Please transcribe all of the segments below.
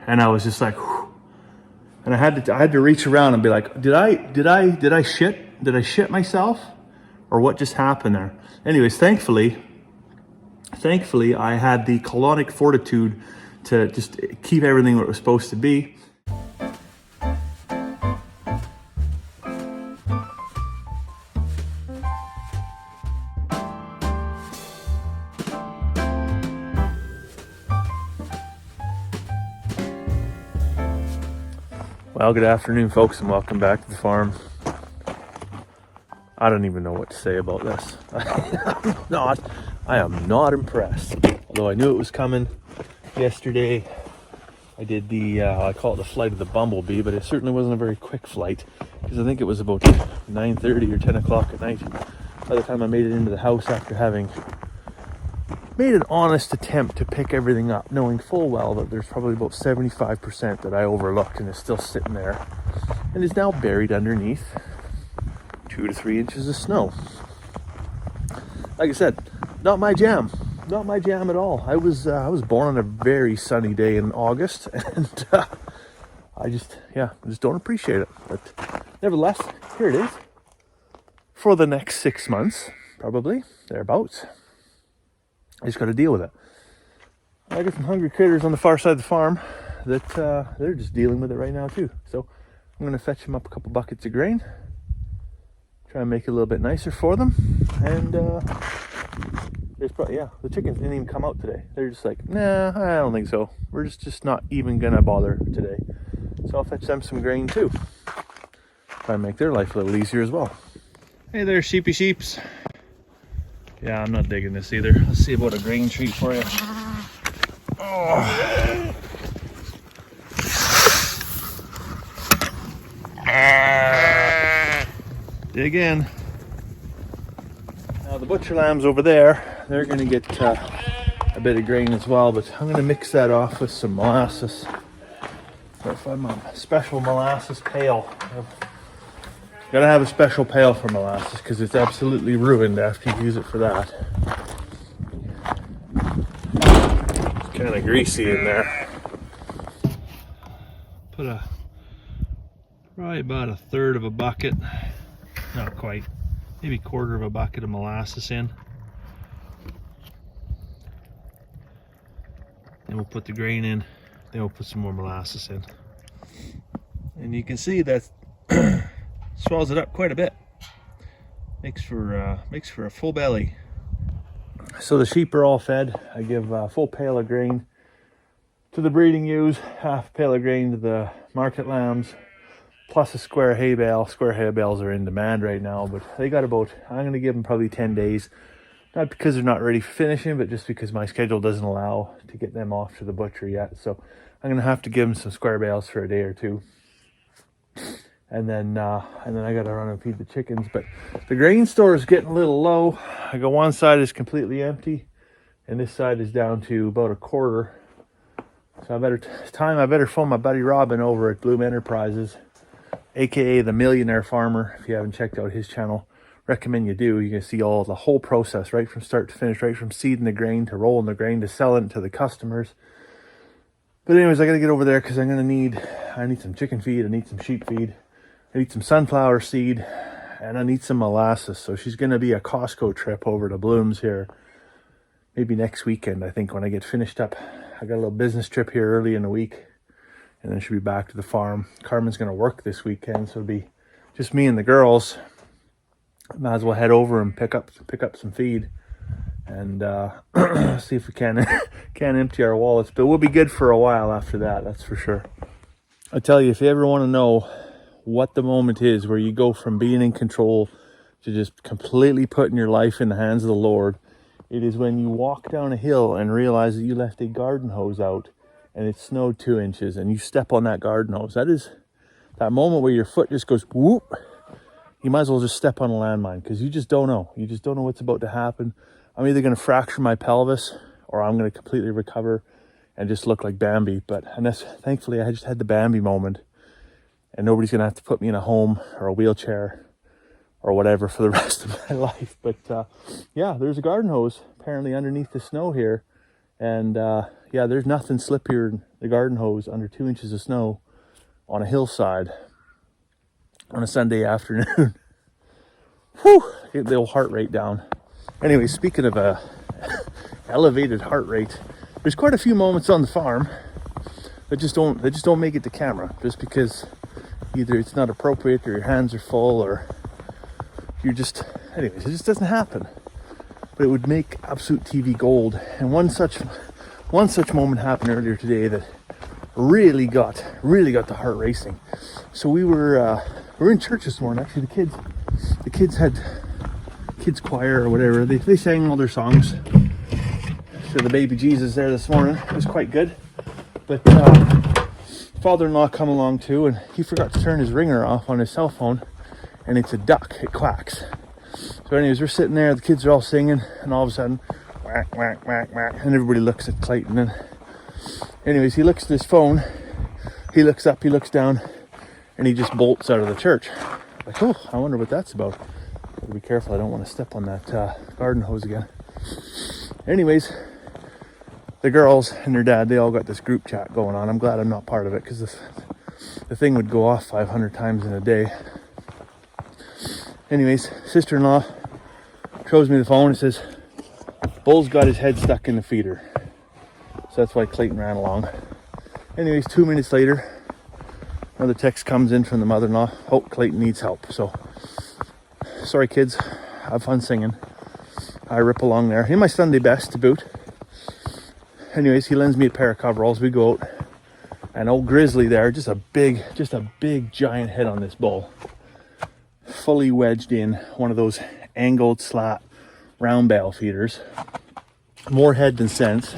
and I was just like, whew. And I had to reach around and be like, did I shit myself, or what just happened there? Anyways, thankfully, I had the colonic fortitude to just keep everything where it was supposed to be. Well, good afternoon, folks, and welcome back to the farm. I don't even know what to say about this. I am not impressed. Although I knew it was coming yesterday. I did I call it the flight of the bumblebee, but it certainly wasn't a very quick flight, because I think it was about 9:30 or 10 o'clock at night by the time I made it into the house, after having made an honest attempt to pick everything up, knowing full well that there's probably about 75% that I overlooked and is still sitting there and is now buried underneath 2 to 3 inches of snow. Like I said, not my jam at all. I was born on a very sunny day in August, and I just don't appreciate it. But nevertheless, here it is for the next 6 months, probably thereabouts. I just got to deal with it. I got some hungry critters on the far side of the farm that they're just dealing with it right now too. So I'm going to fetch them up a couple buckets of grain, try and make it a little bit nicer for them. And there's probably, the chickens didn't even come out today. They're just like, nah, I don't think so. We're just not even going to bother today. So I'll fetch them some grain too. Try and make their life a little easier as well. Hey there, sheepy sheeps. Yeah, I'm not digging this either. Let's see about a grain treat for you. Oh. Dig in. Now the butcher lambs over there, they're going to get a bit of grain as well, but I'm going to mix that off with some molasses. So if I'm a special molasses pail. Gotta have a special pail for molasses, because it's absolutely ruined after you use it for that. It's kind of greasy in there. Put probably about a third of a bucket, not quite, maybe a quarter of a bucket of molasses in. Then we'll put the grain in, then we'll put some more molasses in. And you can see that swells it up quite a bit. Makes for a full belly. So the sheep are all fed. I give a full pail of grain to the breeding ewes, half a pail of grain to the market lambs, plus a square hay bale. Square hay bales are in demand right now, but they got about, I'm going to give them probably 10 days. Not because they're not ready for finishing, but just because my schedule doesn't allow to get them off to the butcher yet. So I'm going to have to give them some square bales for a day or two. And then I gotta run and feed the chickens. But the grain store is getting a little low. I got one side is completely empty, and this side is down to about a quarter. So I better phone my buddy Robin over at Bloom Enterprises, aka the Millionaire Farmer. If you haven't checked out his channel, recommend you do. You can see the whole process, right from start to finish, right from seeding the grain to rolling the grain to selling it to the customers. But anyways, I gotta get over there because I need some chicken feed, I need some sheep feed, I need some sunflower seed, and I need some molasses. So she's going to be a Costco trip over to Bloom's here. Maybe next weekend, I think, when I get finished up. I got a little business trip here early in the week, and then she'll be back to the farm. Carmen's going to work this weekend, so it'll be just me and the girls. Might as well head over and pick up some feed, and see if we can empty our wallets. But we'll be good for a while after that, that's for sure. I tell you, if you ever want to know what the moment is where you go from being in control to just completely putting your life in the hands of the Lord, it is when you walk down a hill and realize that you left a garden hose out and it snowed 2 inches and you step on that garden hose. That is that moment where your foot just goes whoop. You might as well just step on a landmine, because you just don't know. You just don't know what's about to happen. I'm either going to fracture my pelvis or I'm going to completely recover and just look like Bambi. But thankfully I just had the Bambi moment, and nobody's going to have to put me in a home or a wheelchair or whatever for the rest of my life. But there's a garden hose apparently underneath the snow here, And yeah, there's nothing slippier than the garden hose under 2 inches of snow on a hillside on a Sunday afternoon. Whew, get the old heart rate down. Anyway, speaking of a elevated heart rate, there's quite a few moments on the farm that just don't make it to camera, just because either it's not appropriate or your hands are full or you're just, anyways, it just doesn't happen. But it would make absolute TV gold. And one such moment happened earlier today that really got the heart racing. So we were in church this morning. Actually, the kids had kids choir or whatever. They sang all their songs to the baby Jesus there this morning. It was quite good. But father-in-law come along too, and he forgot to turn his ringer off on his cell phone, and it's a duck. It quacks. So anyways, we're sitting there, the kids are all singing, and all of a sudden, whack, whack, whack, whack, and everybody looks at Clayton. And anyways, he looks at his phone, he looks up, he looks down, and he just bolts out of the church. Like, oh, I wonder what that's about. Gotta be careful, I don't want to step on that garden hose again. Anyways, the girls and their dad, they all got this group chat going on. I'm glad I'm not part of it, because the thing would go off 500 times in a day. Anyways, sister-in-law shows me the phone and says, Bull's got his head stuck in the feeder. So that's why Clayton ran along. Anyways, 2 minutes later, another text comes in from the mother-in-law. Oh, Clayton needs help. So, sorry kids, have fun singing. I rip along there in my Sunday best to boot. Anyways, he lends me a pair of coveralls. We go out, and old Grizzly there, just a big giant head on this bull, fully wedged in one of those angled slat round bale feeders. More head than sense.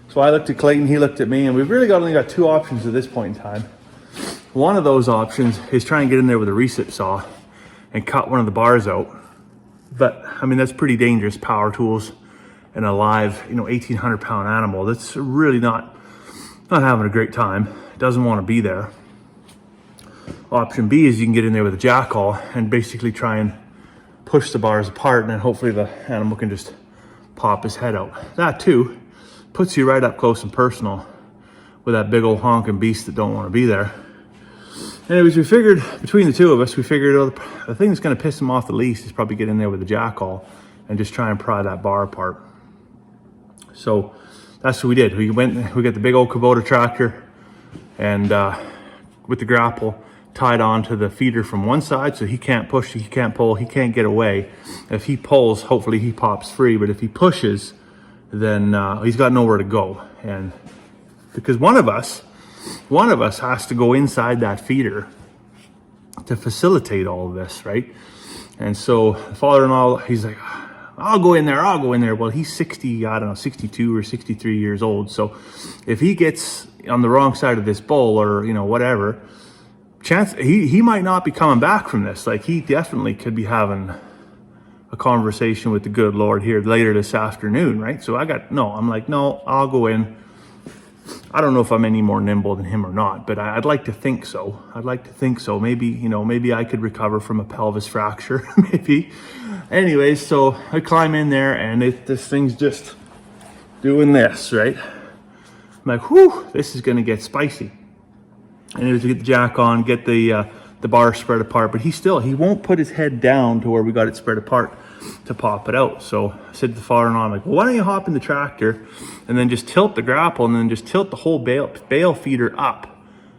So I looked at Clayton, he looked at me, and we've really only got two options at this point in time. One of those options is try and get in there with a recip saw and cut one of the bars out. But I mean, that's pretty dangerous, power tools and a live, 1,800 pound animal that's really not having a great time, doesn't want to be there. Option B is you can get in there with a jackal and basically try and push the bars apart, and then hopefully the animal can just pop his head out. That too puts you right up close and personal with that big old honking beast that don't want to be there. Anyways, we figured, between the two of us, the thing that's going to piss him off the least is probably get in there with a jackal and just try and pry that bar apart. So that's what we did. We got the big old Kubota tractor, and with the grapple tied onto the feeder from one side, so he can't push, he can't pull, he can't get away. If he pulls, hopefully he pops free, but if he pushes, then he's got nowhere to go. And because one of us has to go inside that feeder to facilitate all of this, right? And so the father-in-law, he's like, I'll go in there. Well, he's 62 or 63 years old. So if he gets on the wrong side of this bull or, whatever, he might not be coming back from this. Like, he definitely could be having a conversation with the good Lord here later this afternoon, right? So I'm like, no, I'll go in. I don't know if I'm any more nimble than him or not, but I'd like to think so. Maybe I could recover from a pelvis fracture, maybe. Anyways, so I climb in there, and this thing's just doing this, right? I'm like, whew, this is gonna get spicy. Anyways, we get the jack on, get the bar spread apart, but he won't put his head down to where we got it spread apart to pop it out. So I said to the father-in-law, I'm like, well, why don't you hop in the tractor and then just tilt the grapple and then just tilt the whole bale feeder up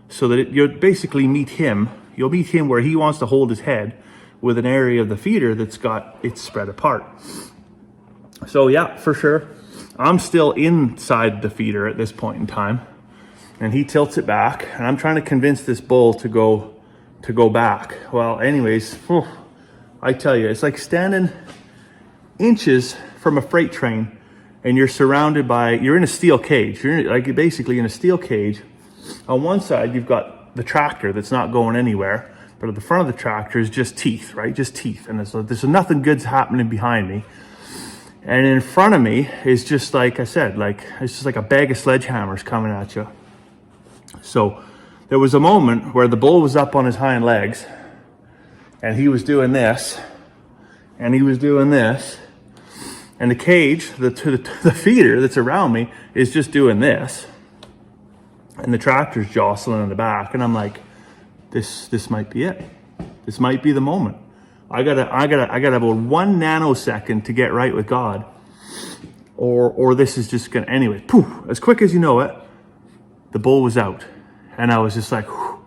so that you'll basically meet him where he wants to hold his head with an area of the feeder that's got it spread apart. So yeah, for sure, I'm still inside the feeder at this point in time, and he tilts it back, and I'm trying to convince this bull to go back. Well, anyways, I tell you, it's like standing inches from a freight train, and you're in a steel cage. You're basically in a steel cage. On one side, you've got the tractor that's not going anywhere, but at the front of the tractor is just teeth, right? Just teeth. And there's nothing good's happening behind me. And in front of me is just, like I said, it's just like a bag of sledgehammers coming at you. So there was a moment where the bull was up on his hind legs, and he was doing this, and he was doing this, And the cage, the feeder that's around me is just doing this. And the tractor's jostling in the back. And I'm like, this might be it. This might be the moment. I gotta about 1 nanosecond to get right with God. Or this is just gonna, anyway, poof, as quick as you know it, the bull was out. And I was just like, whew.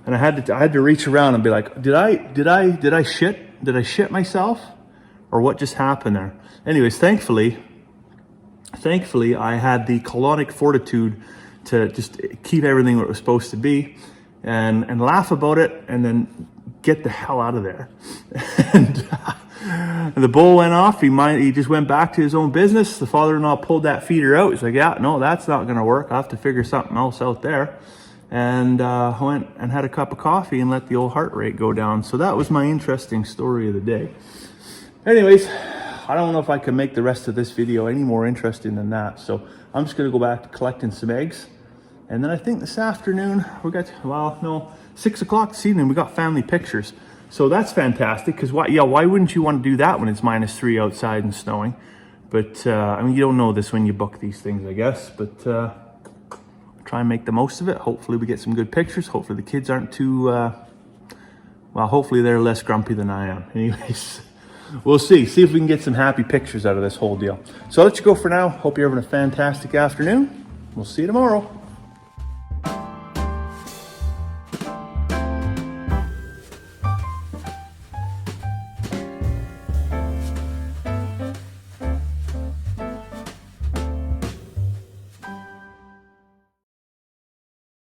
And I had to reach around and be like, did I shit myself? Or what just happened there? Anyways, thankfully, I had the colonic fortitude to just keep everything where it was supposed to be and laugh about it and then get the hell out of there. And the bull went off. He just went back to his own business. The father-in-law pulled that feeder out. He's like, yeah, no, that's not going to work. I'll have to figure something else out there. And went and had a cup of coffee and let the old heart rate go down. So that was my interesting story of the day. Anyways, I don't know if I can make the rest of this video any more interesting than that. So I'm just going to go back to collecting some eggs. And then I think this afternoon, 6 o'clock this evening, we got family pictures. So that's fantastic, because why wouldn't you want to do that when it's -3 outside and snowing? But, I mean, you don't know this when you book these things, I guess. But try and make the most of it. Hopefully we get some good pictures. Hopefully the kids aren't too, hopefully they're less grumpy than I am. Anyways, we'll see if we can get some happy pictures out of this whole deal. So I'll let you go for now. Hope you're having a fantastic afternoon. We'll see you tomorrow.